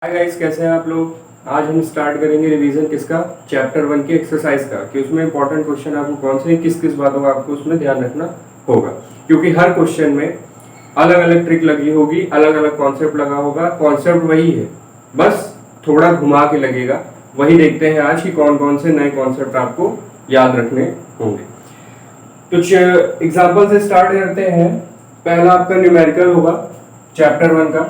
Hi guys, कैसे हैं आप लोग। आज हम स्टार्ट करेंगे रिवीजन किसका, चैप्टर 1 की एक्सरसाइज का, कि उसमें इंपॉर्टेंट क्वेश्चन आपको कौन से किस किस बातों का आपको उसमें ध्यान रखना होगा, क्योंकि हर क्वेश्चन में अलग अलग ट्रिक लगी होगी, अलग अलग कॉन्सेप्ट लगा होगा। कॉन्सेप्ट वही है, बस थोड़ा घुमा के लगेगा। वही देखते हैं आज कि कौन कौन से नए कॉन्सेप्ट आपको याद रखने होंगे। तो एग्जाम्पल से स्टार्ट करते हैं। पहला आपका न्यूमेरिकल होगा चैप्टर 1 का।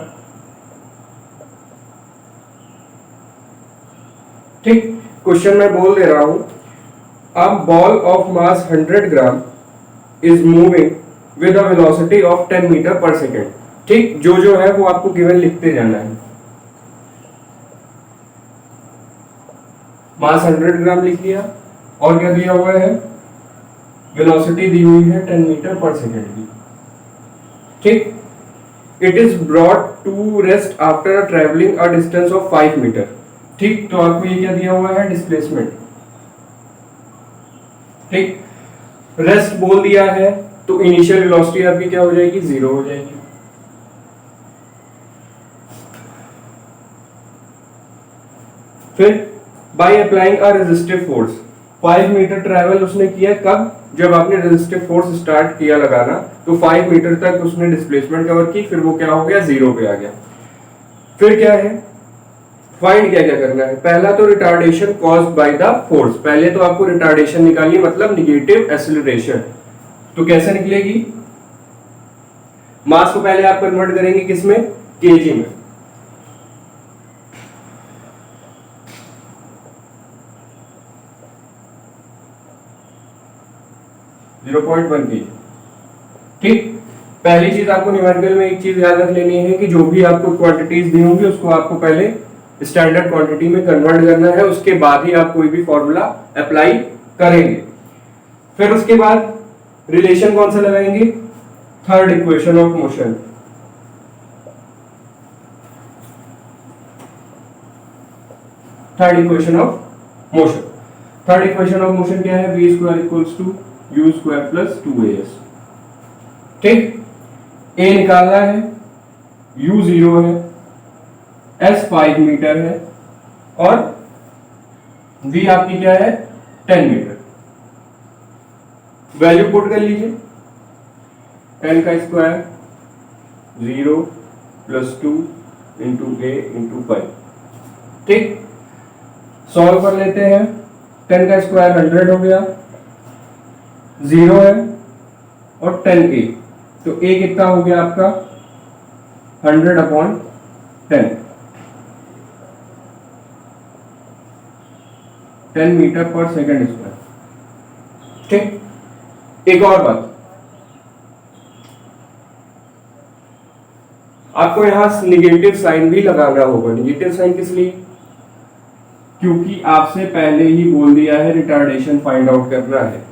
ठीक, क्वेश्चन मैं बोल दे रहा हूं। A ball of mass 100 gram is moving with a velocity of 10 metre per second. ठीक, जो है वो आपको गिवन लिखते जाना है। मास 100 ग्राम लिख लिया, और क्या दिया हुआ है, वेलोसिटी दी हुई है 10 मीटर पर सेकेंड की। ठीक, it is brought to rest after travelling a distance of 5 metre. ठीक, तो आपको ये क्या दिया हुआ है, डिस्प्लेसमेंट। ठीक, रेस्ट बोल दिया है तो इनिशियल वेलोसिटी आपकी क्या हो जाएगी, 0 हो जाएगी। फिर by applying a resistive force, 5 metre travel उसने किया, कब, जब आपने रेजिस्टिव फोर्स स्टार्ट किया लगाना, तो 5 मीटर तक उसने डिस्प्लेसमेंट कवर की, फिर वो क्या हो गया, 0 पे आ गया। फिर क्या है, फाइंड क्या क्या करना है। पहला तो retardation caused by the force. पहले तो आपको रिटार्डेशन निकालनी, मतलब निगेटिव एक्सीलरेशन। तो कैसे निकलेगी, मास को पहले आप कन्वर्ट करेंगे किसमें, केजी में। .1 केजी। ठीक, पहली चीज आपको न्यूमेरिकल में एक चीज याद रख लेनी है कि जो भी आपको क्वांटिटीज दी होंगी उसको आपको पहले स्टैंडर्ड क्वांटिटी में कन्वर्ट करना है, उसके बाद ही आप कोई भी फॉर्मूला अप्लाई करेंगे। फिर उसके बाद रिलेशन कौन सा लगाएंगे, third equation of motion. Third equation of motion, third equation of motion क्या है, v square equals to u square plus 2as। ठीक, a निकालना है, u 0 है, s 5 मीटर है, और v आपकी क्या है, 10 मीटर। वैल्यू पुट कर लीजिए, 10 का square 0 plus 2 into a into 5। ठीक, सॉल्व कर लेते हैं। 10 का स्क्वायर 100 हो गया, 0 है और 10a, तो a कितना हो गया आपका, 100/10, 10 मीटर पर सेकेंड स्क्वायर। ठीक, एक और बात, आपको यहां निगेटिव साइन भी लगाना होगा। निगेटिव साइन किस लिए, क्योंकि आपसे पहले ही बोल दिया है रिटार्डेशन फाइंड आउट करना है।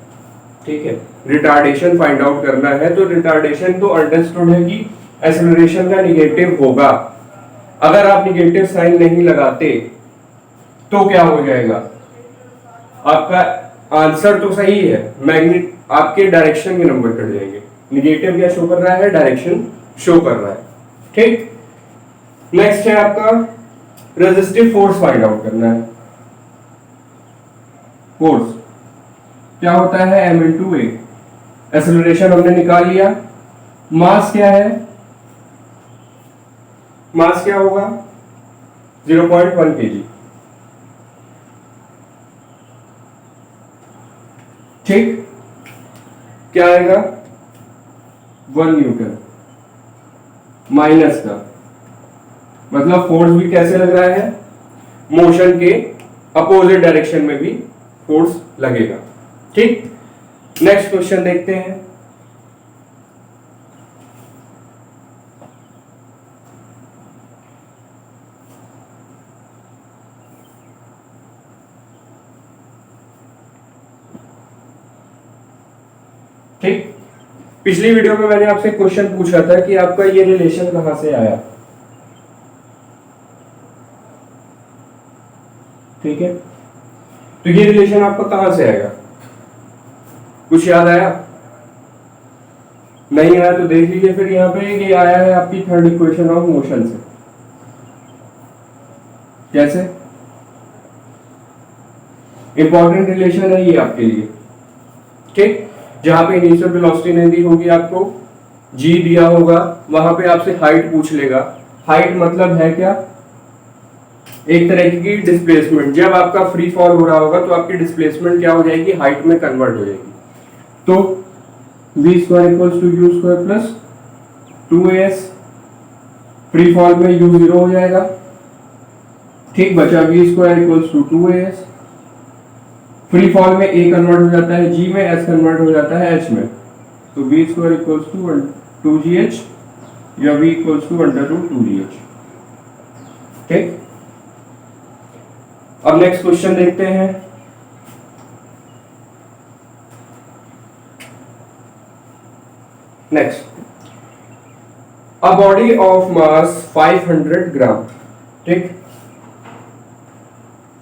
ठीक है, रिटार्डेशन फाइंड आउट करना है, तो रिटार्डेशन तो अंडरस्टूड है कि एक्सेलरेशन का निगेटिव होगा। अगर आप निगेटिव साइन नहीं लगाते तो क्या हो जाएगा, आपका आंसर तो सही है, मैग्नेट आपके डायरेक्शन के नंबर कट जाएंगे। निगेटिव क्या शो कर रहा है, डायरेक्शन शो कर रहा है। ठीक, नेक्स्ट है आपका रेजिस्टिव फोर्स फाइंड आउट करना है। फोर्स क्या होता है, m इंटू ए। एक्सेलरेशन हमने निकाल लिया। मास क्या है, मास क्या होगा, 0.1 केजी। ठीक, क्या आएगा, 1 न्यूटन माइनस का, मतलब फोर्स भी कैसे लग रहा है, मोशन के अपोजिट डायरेक्शन में भी फोर्स लगेगा। ठीक, नेक्स्ट क्वेश्चन देखते हैं। ठीक, पिछली वीडियो में मैंने आपसे क्वेश्चन पूछा था कि आपका ये रिलेशन कहां से आया। ठीक है, तो ये रिलेशन आपका कहां से आएगा, कुछ याद आया, नहीं आया तो देख लीजिए। फिर यहाँ पे ये आया है आपकी थर्ड इक्वेशन ऑफ मोशन से। कैसे? इंपॉर्टेंट रिलेशन है ये आपके लिए, ठीक। जहां पे इनिशियल वेलोसिटी नहीं दी होगी आपको, जी दिया होगा, वहां पे आपसे हाइट पूछ लेगा। हाइट मतलब है क्या? एक तरह की डिस्प्लेसमेंट। जब आपका फ्री फॉल हो रहा होगा तो आपकी डिस्प्लेसमेंट क्या हो जाएगी? हाइट में कन्वर्ट हो जाएगी। तो v square equals to U square plus 2as, free fall में u 0 हो जाएगा, ठीक। बचा v square equals to 2as, free fall में a कन्वर्ट हो जाता है g में, s कन्वर्ट हो जाता है h में, तो v square equals to 2gh या v equals to under root 2gh, ठीक। अब नेक्स्ट क्वेश्चन देखते हैं। Next, a body of mass 500 gram, ठीक,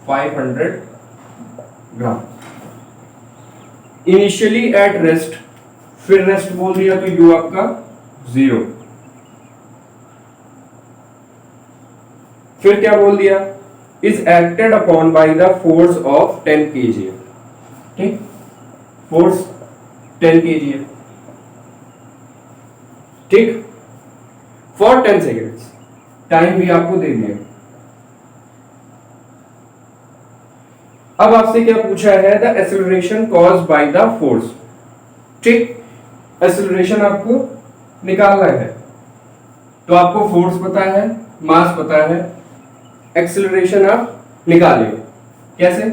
500 ग्राम, इनिशियली एट रेस्ट, फिर रेस्ट बोल दिया तो यू आपका 0, फिर क्या बोल दिया? Is acted upon by the force of 10 kg, ठीक, फोर्स 10 kg, ठीक, फॉर 10 सेकेंड्स, टाइम भी आपको दे दिया। अब आपसे क्या पूछा है? The acceleration caused by the force, ठीक। एक्सेलरेशन आपको निकालना है, तो आपको फोर्स पता है, मास पता है, एक्सेलरेशन आप निकालें कैसे?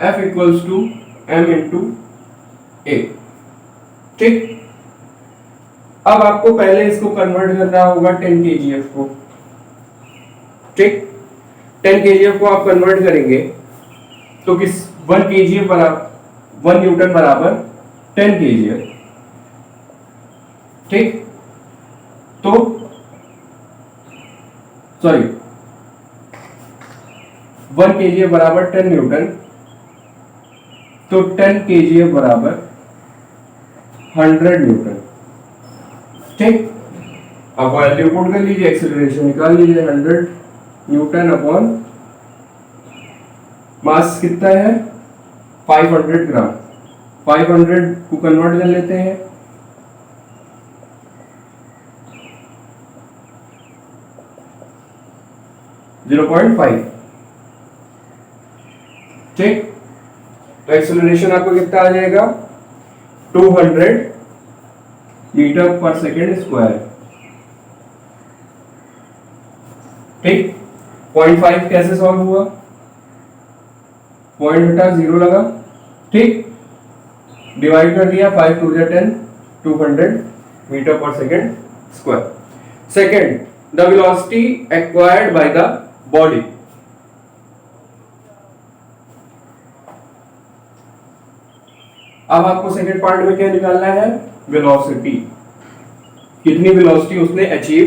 F equals to m into a, ठीक। अब आपको पहले इसको कन्वर्ट करना होगा 10 kgf को, ठीक। 10 kgf को आप कन्वर्ट करेंगे तो किस 1 kgf बराबर 1 न्यूटन बराबर 10 kgf, ठीक। तो सॉरी 1 kgf बराबर 10 न्यूटन, तो 10 kgf बराबर 100 न्यूटन, ठीक। अब वैल्यू पुट कर लीजिए, एक्सेलरेशन निकाल लीजिए, 100 न्यूटन अपॉन मास कितना है? 500 ग्राम। 500 को कन्वर्ट कर लेते हैं, .5, ठीक। तो एक्सेलरेशन आपको कितना आ जाएगा? 200 मीटर पर सेकेंड स्क्वायर, ठीक। 0.5 कैसे सॉल्व हुआ? पॉइंट हटा 0 लगा, ठीक, डिवाइड कर दिया, 5 to 10, 200 metre per second square. Second, the velocity acquired by the body, अब आपको सेकेंड पार्ट में क्या निकालना है? वेलोसिटी, कितनी वेलोसिटी उसने अचीव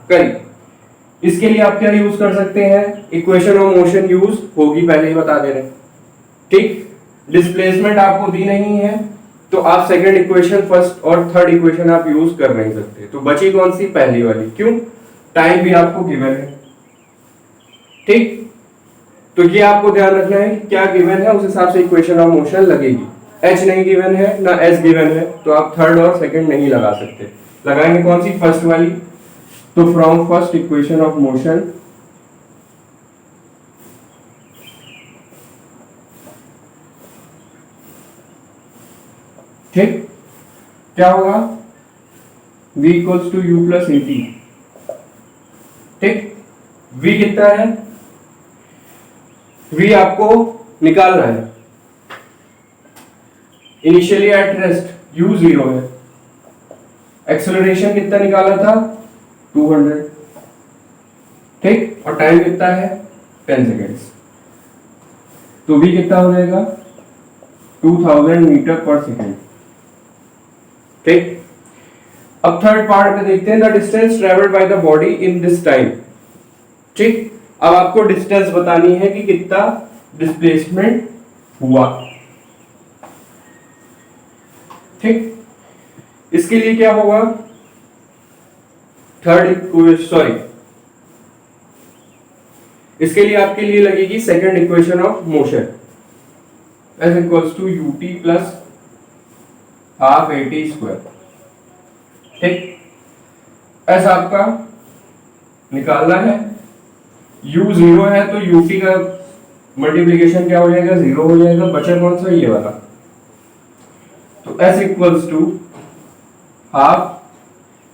करी। इसके लिए आप क्या यूज कर सकते हैं? इक्वेशन ऑफ मोशन यूज होगी, पहले ही बता दे रहे, ठीक। डिस्प्लेसमेंट आपको दी नहीं है तो आप सेकंड इक्वेशन, फर्स्ट और थर्ड इक्वेशन आप यूज कर नहीं सकते, तो बची कौन सी? पहली वाली। क्यों? टाइम भी आपको गिवन है, ठीक। तो ये आपको ध्यान रखना है कि क्या गिवन है उस हिसाब से इक्वेशन ऑफ मोशन लगेगी। एच नहीं गिवन है ना एस गिवन है, तो आप थर्ड और सेकंड नहीं लगा सकते। लगाएंगे कौन सी? फर्स्ट वाली। तो from first equation of motion ठीक, क्या होगा? v equals to U plus A T, ठीक। v कितना है? v आपको निकालना है, इनिशियली एट रेस्ट u 0 है, एक्सेलरेशन कितना निकाला था? 200, ठीक, और टाइम कितना है? 10 सेकेंड्स, तो v कितना हो जाएगा? 2000 मीटर पर सेकेंड, ठीक। अब थर्ड पार्ट में देखते हैं, the distance travelled by the body in this time, ठीक। अब आपको डिस्टेंस बतानी है कि कितना डिस्प्लेसमेंट हुआ, ठीक। इसके लिए क्या होगा? इसके लिए आपके लिए लगेगी second equation of motion, S equals to U T plus half A T square. ठीक, एस आपका निकालना है, u जीरो है तो ut का मल्टीप्लीकेशन क्या हो जाएगा, जीरो हो जाएगा, बचा कौन सा, ये वाला। तो s equals to half,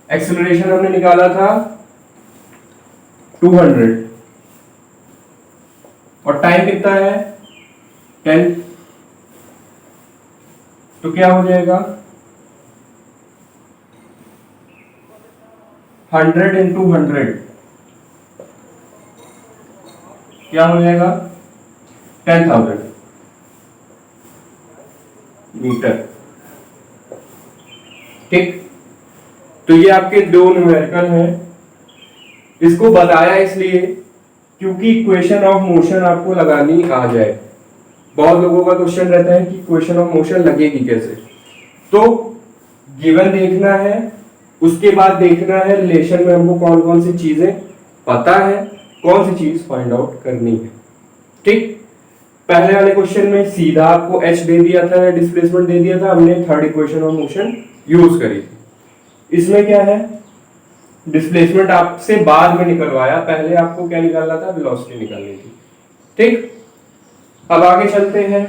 acceleration हमने निकाला था 200 और टाइम कितना है 10, तो क्या हो जाएगा 100 इंटू 100 क्या हो जाएगा 10,000 मीटर। ठीक, तो ये आपके दो न्यूमेरिकल हैं। इसको बताया इसलिए क्योंकि इक्वेशन ऑफ मोशन आपको लगानी आ जाए। बहुत लोगों का क्वेश्चन रहता है कि इक्वेशन ऑफ मोशन लगेगी कैसे, तो गिवन देखना है, उसके बाद देखना है रिलेशन में हमको कौन कौन सी चीजें पता है, कौन सी चीज फाइंड आउट करनी है। ठीक, पहले वाले क्वेश्चन में सीधा आपको h दे दिया था या डिस्प्लेसमेंट दे दिया था, हमने third equation of motion use करी थी। इसमें क्या है, डिस्प्लेसमेंट आपसे बाद में निकलवाया, पहले आपको क्या निकालना था, वेलोसिटी निकालनी थी। ठीक, अब आगे चलते हैं।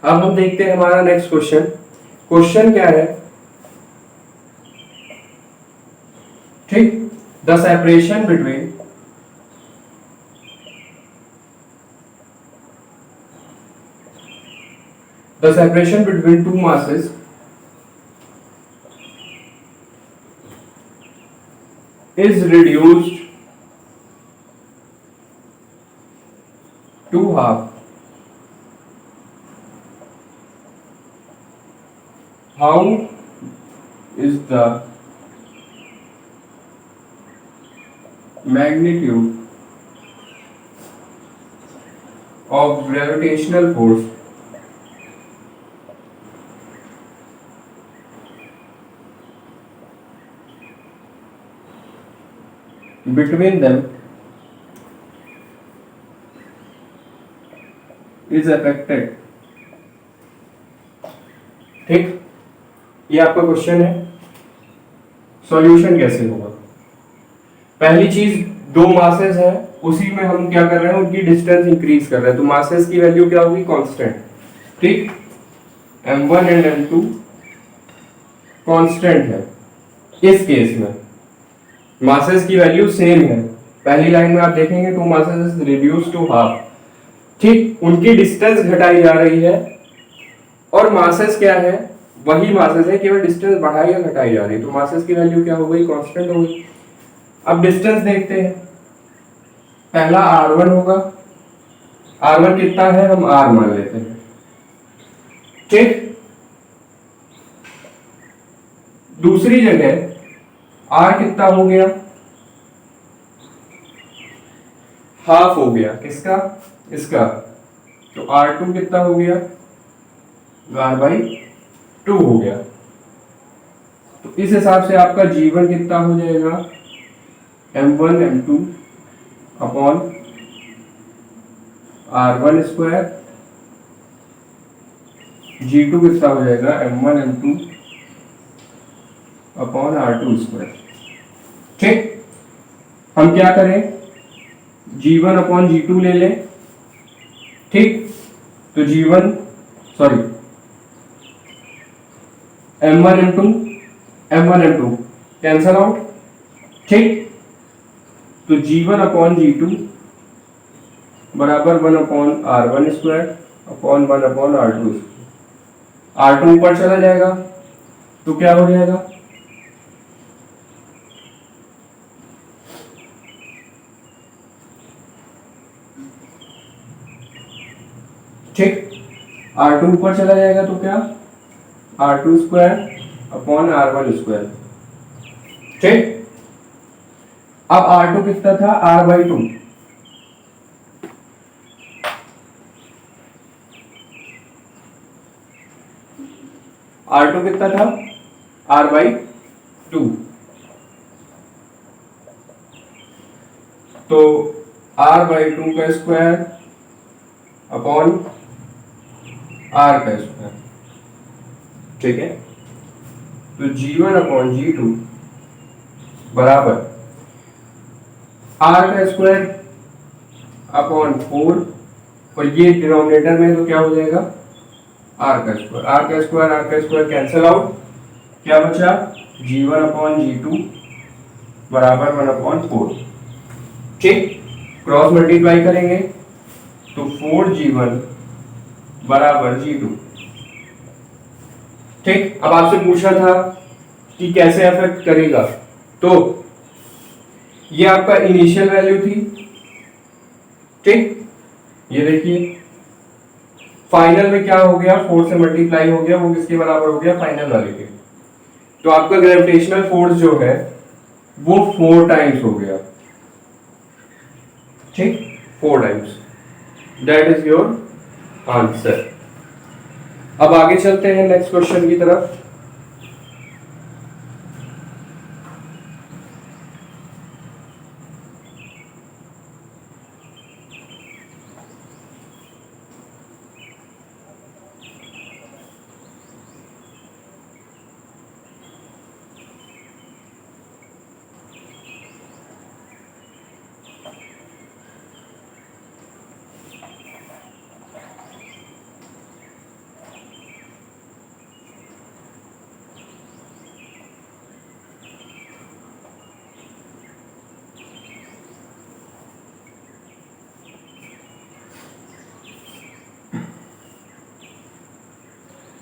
अब हम देखते हैं हमारा नेक्स्ट क्वेश्चन। क्वेश्चन क्या है, ठीक, the separation between two masses is reduced to half. How is the magnitude of gravitational force between them is affected। ठीक, ये आपका क्वेश्चन है, सॉल्यूशन कैसे होगा। पहली चीज, दो मासेस है, उसी में हम क्या कर रहे हैं, उनकी डिस्टेंस इंक्रीज कर रहे हैं, तो मासेस की वैल्यू क्या होगी, कांस्टेंट। ठीक, m1 एंड m2 कांस्टेंट है। इस केस में मासेस की वैल्यू सेम है, पहली लाइन में आप देखेंगे two masses is reduce to half. ठीक, उनकी डिस्टेंस घटाई जा रही है और मासेस क्या है, वही मासेस है, केवल डिस्टेंस बढ़ाई या घटाई जा रही है, तो मासेस की वैल्यू क्या हो गई, कांस्टेंट हो गई। अब डिस्टेंस देखते हैं, पहला r1 होगा, r1 कितना है, हम r मान लेते हैं। ठीक, दूसरी जगह r कितना हो गया, हाफ हो गया, किसका, इसका, तो r2 कितना हो गया, r/2 हो गया। तो इस हिसाब से आपका जीवन कितना हो जाएगा, m1 m2 upon r1 square, g2 कितना हो जाएगा, m1 m2 upon r2 square. ठीक, हम क्या करें, g1 अपॉन g2 ले लें। ठीक, तो m1 m2 कैंसल आउट। ठीक, तो g1 अपॉन g2 बराबर 1 upon r1 square upon 1 upon r2 square. r2 ऊपर चला जाएगा तो क्या हो जाएगा, ठीक, r2 ऊपर चला जाएगा तो क्या, r2 square upon r1 square. ठीक, अब r2 कितना था, r/2, r2 कितना था, r/2, 2, तो r/2 का स्क्वायर अपॉन r का स्क्वायर, ठीक है। तो g1/g2 बराबर r का स्क्वायर अपॉन 4, और ये डिनोमिनेटर में तो क्या हो जाएगा r का स्क्वायर, r का स्क्वायर कैंसिल आउट, क्या बचा g1/g2 बराबर 1/4, ठीक। क्रॉस मल्टीप्लाई करेंगे तो 4g1 बराबर g2, ठीक। अब आपसे पूछा था कि कैसे अफेक्ट करेगा, तो ये आपका इनिशियल वैल्यू थी, ठीक। ये देखिए फाइनल में क्या हो गया, 4 से मल्टीप्लाई हो गया, वो किसके बराबर हो गया, फाइनल वाले के। तो आपका ग्रेविटेशनल फोर्स जो है वो 4 टाइम्स हो गया, ठीक, 4 times. That is your answer. अब आगे चलते हैं नेक्स्ट क्वेश्चन की तरफ।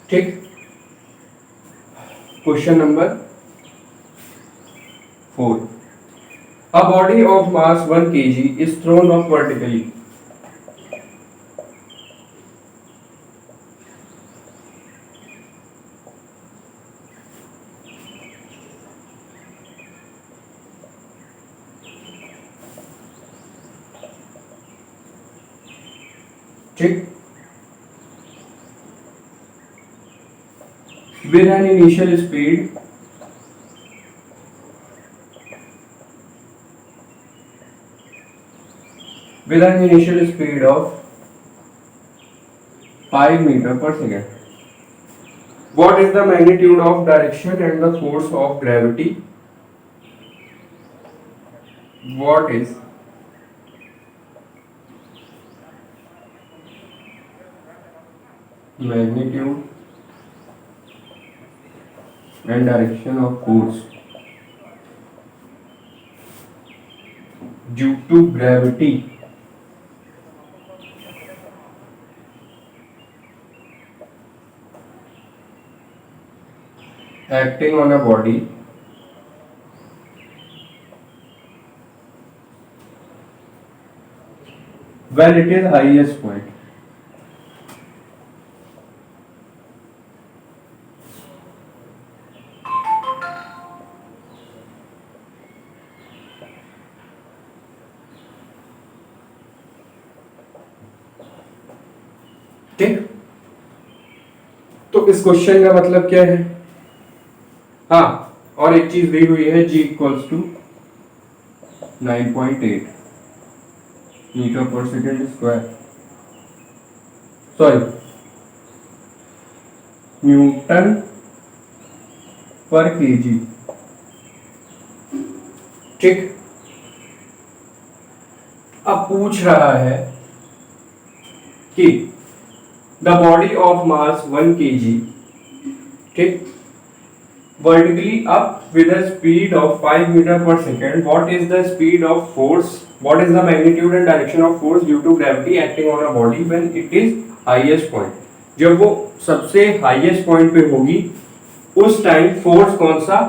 ठीक, question number 4। A body of mass 1 kg is thrown up vertically. ठीक, with an initial speed of 5 meter per second. What is the magnitude of direction and the force of gravity? What is magnitude and direction of force due to gravity acting on a body when it is highest point? ठीक, तो इस question का मतलब क्या है? हाँ, और एक चीज दी हुई है g equals to 9.8 metre per second square, sorry Newton पर केजी, ठीक। अब पूछ रहा है कि the body of mass 1 kg, ठीक, vertically up with a speed of 5 meter per second. What is the speed of force? What is the magnitude and direction of force due to gravity acting on a body when it is highest point? जब वो सबसे highest point पे होगी उस time force कौन सा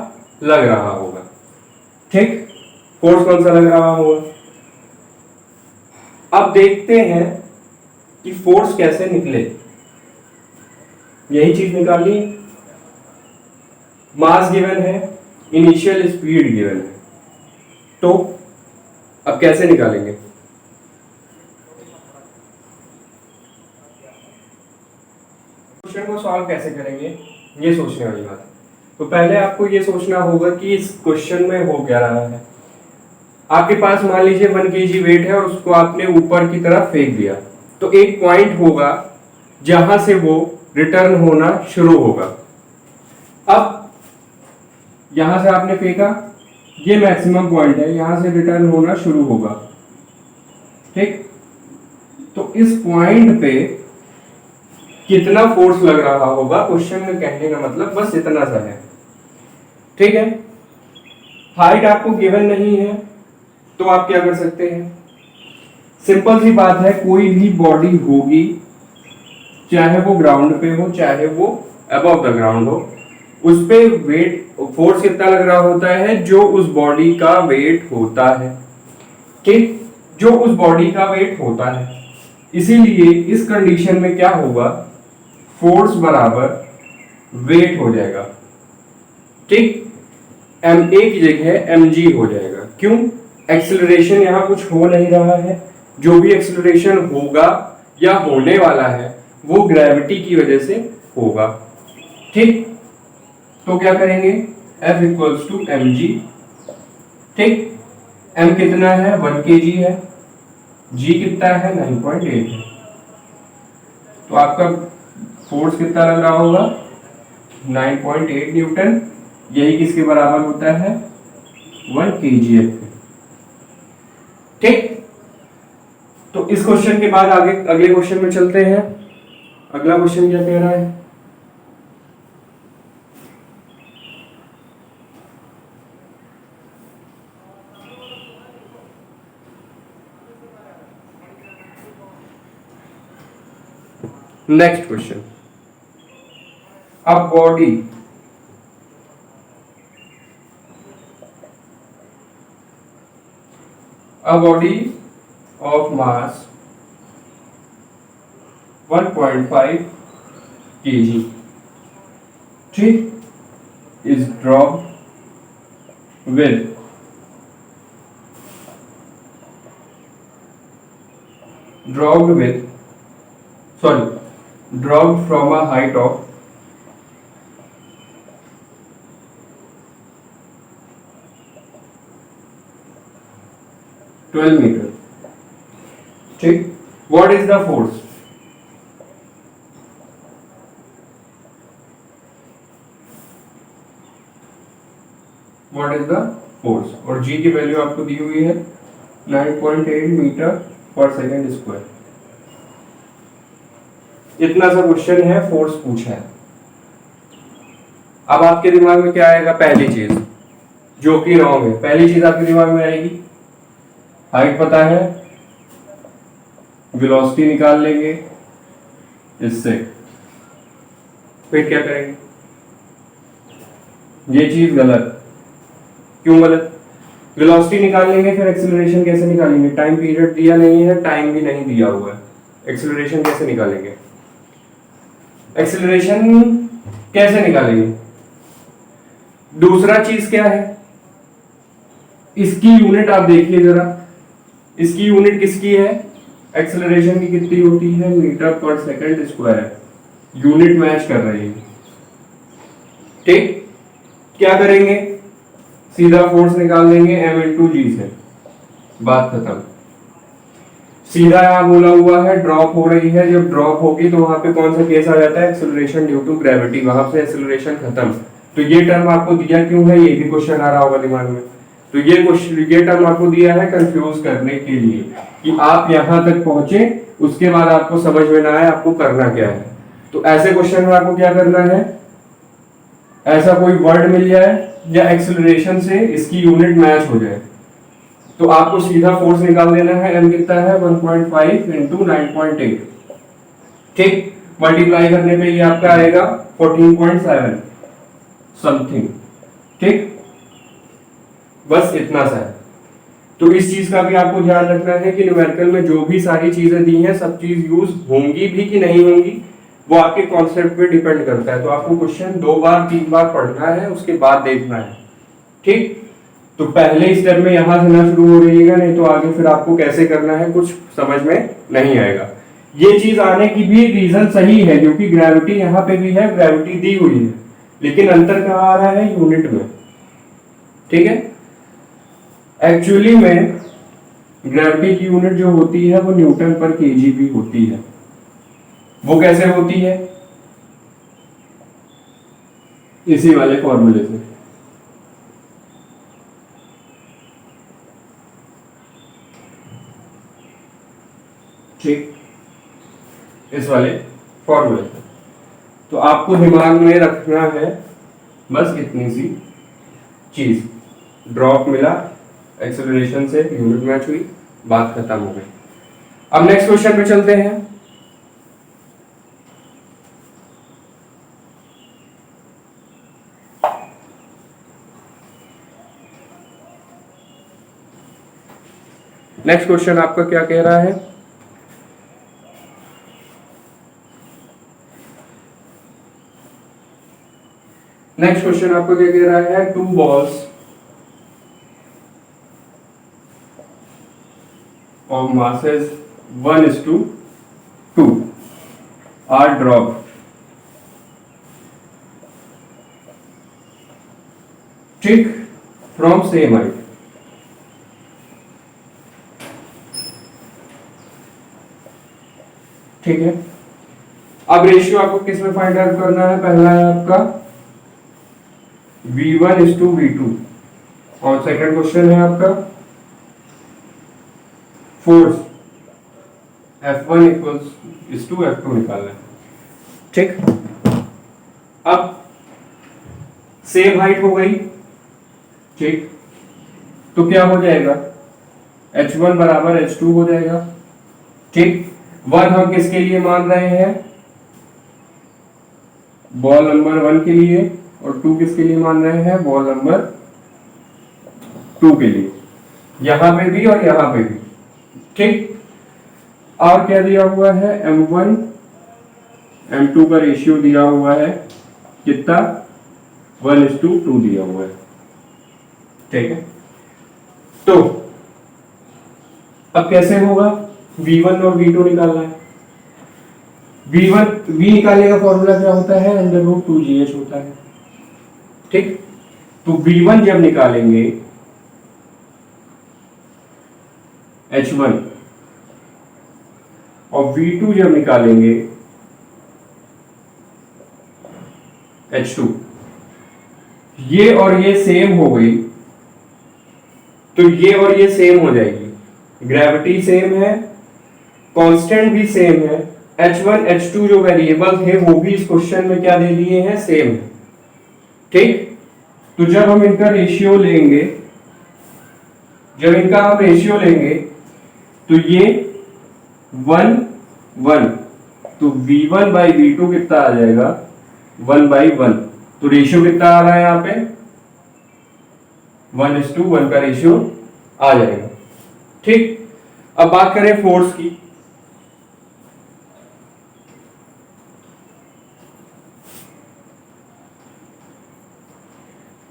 लग रहा होगा, ठीक, फोर्स कौन सा लग रहा होगा। अब देखते हैं कि फोर्स कैसे निकले, यही चीज निकालनी। मास गिवन है, इनिशियल स्पीड गिवन है, तो अब कैसे निकालेंगे? क्वेश्चन को सॉल्व कैसे करेंगे, ये सोचने वाली बात है। तो पहले आपको ये सोचना होगा कि इस क्वेश्चन में हो क्या रहा है। आपके पास मान लीजिए 1 kg वेट है और उसको आपने ऊपर की तरफ फेंक दिया, तो एक पॉइंट होगा जहां से वो रिटर्न होना शुरू होगा। अब यहां से आपने फेंका, ये मैक्सिमम पॉइंट है, यहां से रिटर्न होना शुरू होगा। ठीक, तो इस पॉइंट पे कितना फोर्स लग रहा होगा, क्वेश्चन में कहने का मतलब बस इतना सा है। ठीक है, हाइट आपको गिवन नहीं है तो आप क्या कर सकते हैं, सिंपल सी बात है, कोई भी बॉडी होगी चाहे वो ग्राउंड पे हो चाहे वो अबव द ग्राउंड हो, उस पे वेट फोर्स कितना लग रहा होता है, जो उस बॉडी का वेट होता है। ठीक, जो उस बॉडी का वेट होता है। इसीलिए इस कंडीशन में क्या होगा, फोर्स बराबर वेट हो जाएगा। ठीक, एम ए की जगह mg हो जाएगा। क्यों, एक्सेलरेशन यहां कुछ हो नहीं रहा है, जो भी एक्सेलरेशन होगा या होने वाला है वो ग्रेविटी की वजह से होगा। ठीक, तो क्या करेंगे, F इक्वल्स टू mg। ठीक, m कितना है, 1 kg है, g कितना है, 9.8 है। तो आपका फोर्स कितना लग रहा होगा, 9.8 न्यूटन। यही किसके बराबर होता है, 1 kgf। ठीक, तो इस क्वेश्चन के बाद आगे अगले क्वेश्चन में चलते हैं। अगला क्वेश्चन क्या कह रहा है, नेक्स्ट क्वेश्चन, अब body a body of mass 1.5 kg, ठीक, is dropped with dropped from a height of 12 metre. ठीक, what is the force, what is the force, और g की वैल्यू आपको दी हुई है 9.8 मीटर पर सेकेंड स्क्वायर। इतना सा क्वेश्चन है, फोर्स पूछा है। अब आपके दिमाग में क्या आएगा, पहली चीज जो कि रॉन्ग है, पहली चीज आपके दिमाग में आएगी, हाइट पता है, वेलोसिटी निकाल लेंगे इससे, फिर क्या करेंगे, ये चीज गलत। क्यों गलत, वेलोसिटी निकाल लेंगे फिर एक्सेलरेशन कैसे निकालेंगे, टाइम पीरियड दिया नहीं है, टाइम भी नहीं दिया हुआ है, एक्सेलरेशन कैसे निकालेंगे, एक्सेलरेशन कैसे निकालेंगे। दूसरा चीज क्या है, इसकी यूनिट आप देखिए जरा, इसकी यूनिट किसकी है, एक्सेलरेशन की कितनी होती है, मीटर पर सेकंड स्क्वायर, यूनिट मैच कर रही है। ठीक, क्या करेंगे, सीधा फोर्स निकाल देंगे m इंटू जी से, बात खत्म। सीधा यहां बोला हुआ है ड्रॉप हो रही है, जब ड्रॉप होगी तो वहां पे कौन सा केस आ जाता है, एक्सेलरेशन ड्यू टू ग्रेविटी, वहां से एक्सेलरेशन खत्म। तो ये टर्म आपको दिया क्यों है, ये भी क्वेश्चन आ रहा होगा दिमाग में। तो ये टर्म आपको दिया है कंफ्यूज करने के लिए कि आप यहां तक पहुंचे, उसके बाद आपको समझ में ना आए आपको करना क्या है। तो ऐसे क्वेश्चन में आपको क्या करना है, ऐसा कोई वर्ड मिल जाए या एक्सेलरेशन से इसकी यूनिट मैच हो जाए, तो आपको सीधा फोर्स निकाल देना है, m कितना है 1.5 इंटू 9.8। ठीक, मल्टीप्लाई करने पे ये आपका आएगा 14.7 समथिंग। ठीक, बस इतना सा है। तो इस चीज का भी आपको ध्यान रखना है कि न्यूमेरिकल में जो भी सारी चीजें दी हैं सब चीज यूज होंगी भी कि नहीं होंगी, वो आपके कॉन्सेप्ट पे डिपेंड करता है। तो आपको क्वेश्चन 2 बार 3 बार पढ़ना है, उसके बाद देखना है। ठीक, तो पहले स्टेप में यहां से ना शुरू हो रहिएगा, नहीं तो आगे फिर आपको कैसे करना है कुछ समझ में नहीं आएगा। ये चीज आने की भी रीजन सही है, क्योंकि ग्रेविटी यहाँ पे भी है, ग्रेविटी दी हुई है, लेकिन अंतर कहाँ आ रहा है, यूनिट में। ठीक है, एक्चुअली में ग्रेविटी की यूनिट जो होती है वो न्यूटन पर केजी भी होती है। वो कैसे होती है, इसी वाले फॉर्मूले से। ठीक, इस वाले फॉर्मूले से। तो आपको दिमाग में रखना है बस इतनी सी चीज, ड्रॉप मिला एक्सेलरेशन से, यूनिट मैच हुई, बात खत्म हो गई। अब नेक्स्ट क्वेश्चन पे चलते हैं। नेक्स्ट क्वेश्चन आपका क्या कह रहा है, नेक्स्ट क्वेश्चन आपको क्या कह रहा है, two balls of masses 1:2 are dropped, ठीक, from same height। ठीक है, अब रेशियो आपको किस में फाइंड आउट करना है, पहला है आपका V1:V2 और सेकंड क्वेश्चन है आपका फोर्स F1:F2 निकालना है। ठीक, अब सेम हाइट हो गई, ठीक, तो क्या हो जाएगा, H1 बराबर H2 हो जाएगा। ठीक, 1 हम किसके लिए मान रहे हैं, बॉल नंबर 1 के लिए, और 2 किसके लिए मान रहे हैं, बॉल नंबर 2 के लिए, यहां पे भी और यहां पे भी। ठीक, और क्या दिया हुआ है, M1 M2 का रेशियो दिया हुआ है कितना, 1:2 दिया हुआ है। ठीक है, तो अब कैसे होगा, V1 और V2 निकालना है। V निकालने का फॉर्मूला क्या होता है, √2GH होता है। ठीक, तो V1 जब निकालेंगे H1 और V2 जब निकालेंगे H2, ये और ये सेम हो गई, तो ये और ये सेम हो जाएगी, ग्रेविटी सेम है, कांस्टेंट भी सेम है, H1 H2 जो वेरिएबल थे वो भी इस क्वेश्चन में क्या दे दिए हैं, सेम है। ठीक, तो जब हम इनका रेशियो लेंगे, जब इनका हम रेशियो लेंगे तो ये 1:1, तो V1/V2 कितना आ जाएगा, 1/1। तो रेशियो कितना आ रहा है यहाँ पे, 1:1 का रेशियो आ जाएगा। ठीक, अब बात करें फोर्स की।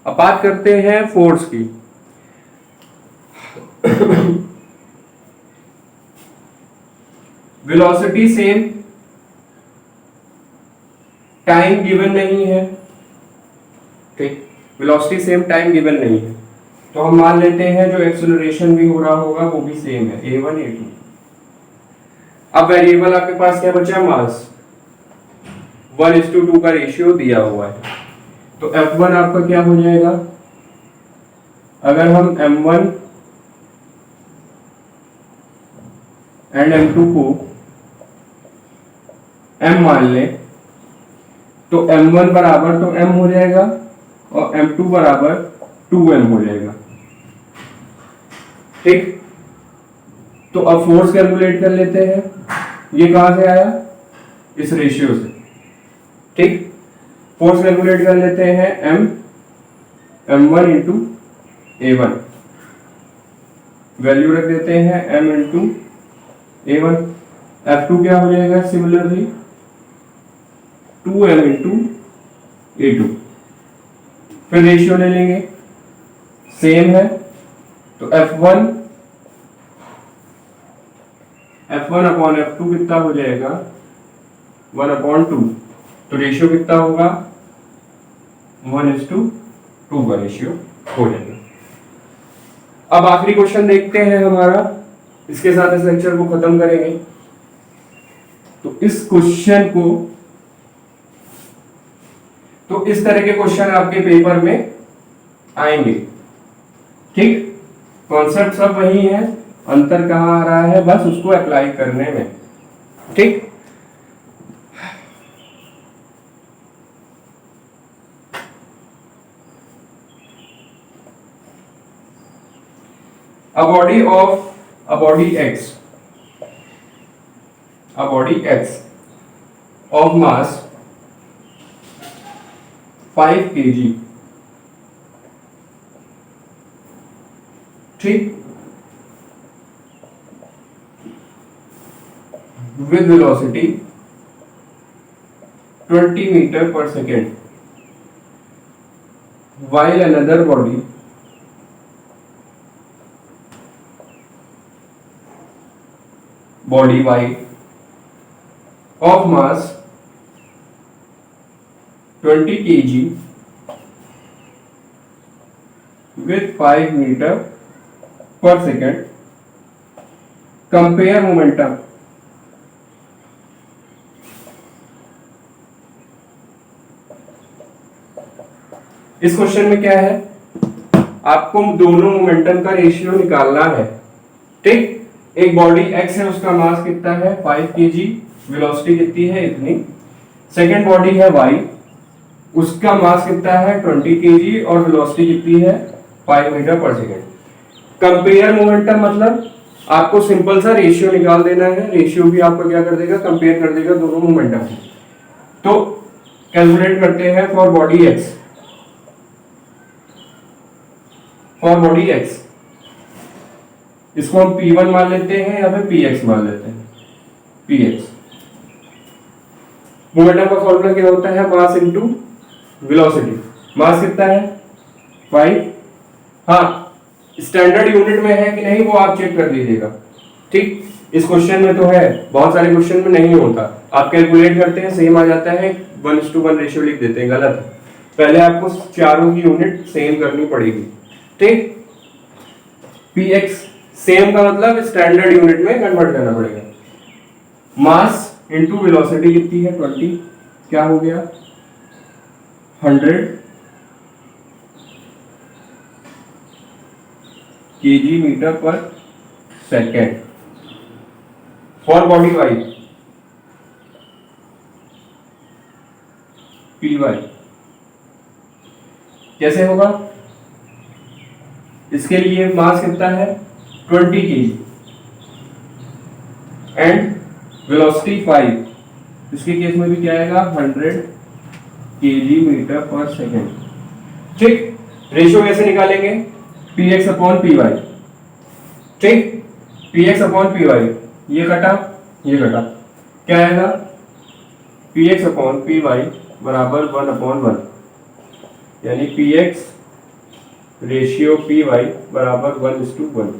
अब बात करते हैं फोर्स की। वेलोसिटी सेम, टाइम गिवन नहीं है। ठीक, वेलोसिटी सेम, टाइम गिवन नहीं है, तो हम मान लेते हैं जो एक्सेलरेशन भी हो रहा होगा वो भी सेम है, a1 a2। अब वेरिएबल आपके पास क्या बचा, मास, 1:2 का रेशियो दिया हुआ है, तो F1 आपका क्या हो जाएगा, अगर हम M1 एंड M2 को M मान लें, तो M1 बराबर तो M हो जाएगा और M2 बराबर 2M हो जाएगा। ठीक, तो अब फोर्स कैलकुलेट कर लेते हैं, ये कहां से आया, इस रेशियो से। ठीक, फोर्स कैलकुलेट कर लेते हैं, M1 इंटू A1, वैल्यू रख देते हैं M इंटू A1, F2 क्या हो जाएगा, सिमिलरली 2M इंटू A2, फिर रेशियो ले लेंगे, सेम है, तो F1 अपॉन F2 कितना हो जाएगा, 1/2, तो रेशियो कितना होगा, 1:2 का रेशियो हो जाएगा। अब आखिरी क्वेश्चन देखते हैं हमारा, इसके साथ इस लेक्चर को खत्म करेंगे। तो इस क्वेश्चन को, तो इस तरह के क्वेश्चन आपके पेपर में आएंगे, ठीक। कॉन्सेप्ट सब वही है, अंतर कहाँ आ रहा है बस उसको अप्लाई करने में, ठीक। A body X of mass 5 kg, ठीक, with velocity 20 meter per second, while another body Y of mass 20 kg with 5 meter per second, compare momentum इस क्वेश्चन में क्या है, आपको दोनों मोमेंटम का रेशियो निकालना है, ठीक। एक बॉडी x है, उसका मास कितना है 5 kg, वेलोसिटी कितनी है इतनी। सेकंड बॉडी है y, उसका मास कितना है 20 kg और वेलोसिटी कितनी है 5 मीटर पर सेकंड। कंपेयर मोमेंटम मतलब आपको सिंपल सा रेशियो निकाल देना है, रेशियो भी आपको क्या कर देगा, कंपेयर कर देगा दोनों मोमेंटम को। तो कैलकुलेट करते हैं फॉर बॉडी x, इसको हम P1 मान लेते हैं या फिर Px मान लेते हैं, Px। मोमेंटम का फॉर्मूला क्या होता है, मास इनटू वेलोसिटी। मास कितना है 5, हाँ स्टैंडर्ड यूनिट में है कि नहीं वो आप चेक कर लीजिएगा, ठीक। इस क्वेश्चन में तो है, बहुत सारे क्वेश्चन में नहीं होता, आप कैलकुलेट करते हैं सेम आ जाता है, 1:1 रेशियो लिख देते हैं, गलत है। पहले आपको चारों की यूनिट सेम करनी पड़ेगी, ठीक। Px सेम का मतलब स्टैंडर्ड यूनिट में कन्वर्ट करना पड़ेगा। मास इनटू वेलोसिटी कितनी है 20, क्या हो गया 100 kg metre per second. For body y Py कैसे होगा, इसके लिए मास कितना है 20 kg एंड वेलोसिटी 5, इसके केस में भी क्या आएगा 100 kg मीटर पर सेकेंड, ठीक। रेशियो कैसे निकालेंगे, Px अपॉन Py, ठीक। Px अपॉन Py, ये कटा क्या आएगा, Px अपॉन Py बराबर 1/1, यानी Px रेशियो Py बराबर 1:1,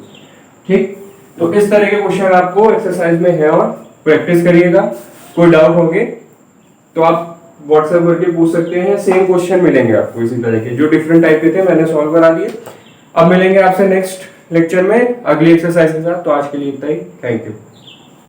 ठीक। तो इस तरह के क्वेश्चन आपको एक्सरसाइज में है और प्रैक्टिस करिएगा। कोई डाउट होंगे तो आप व्हाट्सएप करके पूछ सकते हैं, सेम क्वेश्चन मिलेंगे आपको इसी तरह के, जो डिफरेंट टाइप के थे मैंने सॉल्व करा दिए। अब मिलेंगे आपसे नेक्स्ट लेक्चर में अगली एक्सरसाइज के साथ, तो आज के लिए इतना ही, थैंक यू।